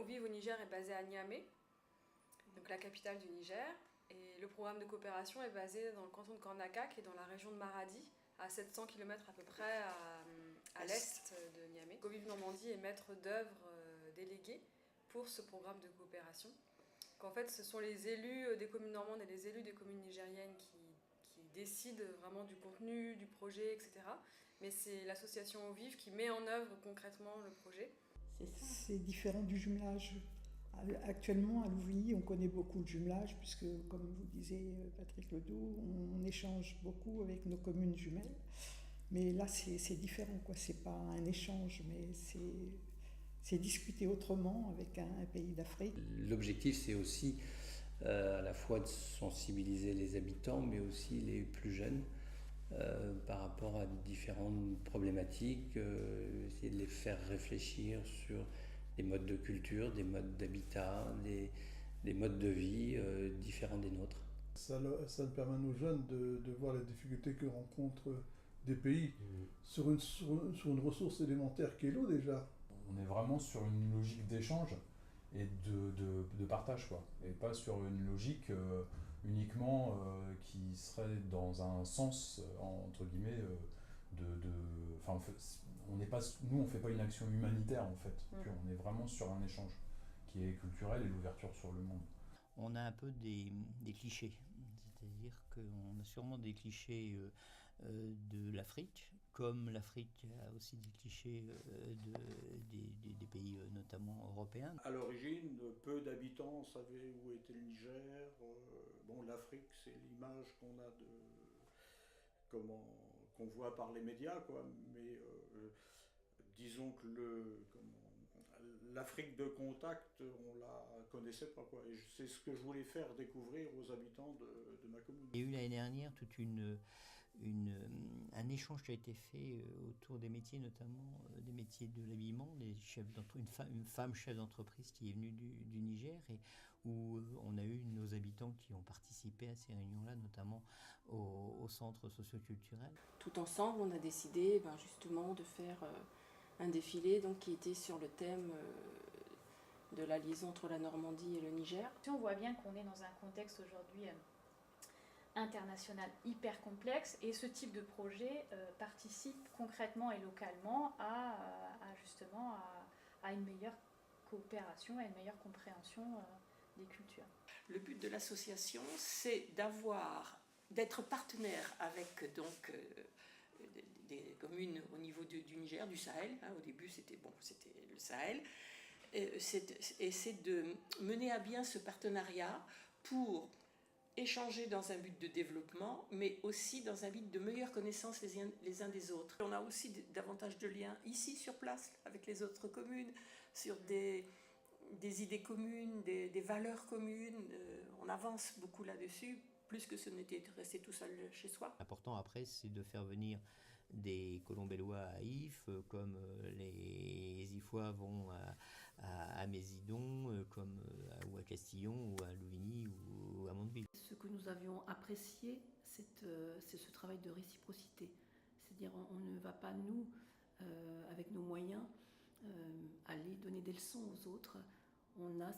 Ovive au Niger est basé à Niamey, donc la capitale du Niger. Et le programme de coopération est basé dans le canton de Kornaka, qui est dans la région de Maradi, à 700 km à peu près à l'est de Niamey. Ovive Normandie est maître d'œuvre délégué pour ce programme de coopération. En fait, ce sont les élus des communes normandes et les élus des communes nigériennes qui décident vraiment du contenu, du projet, etc. Mais c'est l'association Ovive qui met en œuvre concrètement le projet. C'est différent du jumelage. Actuellement, à Louvigny, on connaît beaucoup le jumelage, puisque, comme vous disiez, Patrick Ledoux, on échange beaucoup avec nos communes jumelles. Mais là, c'est différent, quoi. C'est pas un échange, mais c'est discuter autrement avec un pays d'Afrique. L'objectif, c'est aussi à la fois de sensibiliser les habitants, mais aussi les plus jeunes par rapport à différentes problématiques, essayer de les faire réfléchir sur des modes de culture, des modes d'habitat, des modes de vie différents des nôtres. Ça permet à nos jeunes de voir les difficultés que rencontrent des pays sur une ressource élémentaire qui est l'eau déjà. On est vraiment sur une logique d'échange et de partage, quoi. Et pas sur une logique uniquement qui serait dans un sens, entre guillemets, enfin, nous, on fait pas une action humanitaire, en fait. On est vraiment sur un échange qui est culturel et l'ouverture sur le monde. On a un peu des clichés, c'est-à-dire qu'on a sûrement des clichés de l'Afrique, comme l'Afrique a aussi des clichés des pays notamment européens. À l'origine, peu d'habitants savaient où était le Niger. L'Afrique, c'est l'image qu'on a qu'on voit par les médias, quoi. Mais disons que l'Afrique de contact, on la connaissait pas, quoi. Et c'est ce que je voulais faire découvrir aux habitants de ma commune. Il y a eu l'année dernière un échange qui a été fait autour des métiers, notamment des métiers de l'habillement, une femme chef d'entreprise qui est venue du Niger, et où on a eu nos habitants qui ont participé à ces réunions-là, notamment au centre socioculturel. Tout ensemble, on a décidé justement de faire un défilé qui était sur le thème de la liaison entre la Normandie et le Niger. On voit bien qu'on est dans un contexte aujourd'hui international hyper complexe, et ce type de projet participe concrètement et localement justement à une meilleure coopération, à une meilleure compréhension des cultures. Le but de l'association, c'est d'être partenaire avec des communes au niveau du Niger, du Sahel. Au début, c'était le Sahel. Et c'est de mener à bien ce partenariat pour échanger dans un but de développement, mais aussi dans un but de meilleure connaissance les uns des autres. On a aussi davantage de liens ici, sur place, avec les autres communes, sur des idées communes, des valeurs communes. On avance beaucoup là-dessus, plus que ce n'était de rester tout seul chez soi. L'important après, c'est de faire venir des Colombellois à If, comme les Ifois vont à Mésidon, ou à Castillon, ou à Louvigny, ou à Mondeville. Ce que nous avions apprécié, c'est ce travail de réciprocité. C'est-à-dire, on ne va pas, nous, avec nos moyens, aller donner des leçons aux autres. On a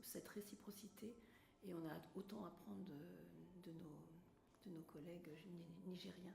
cette réciprocité, et on a autant à apprendre de nos collègues nigériens.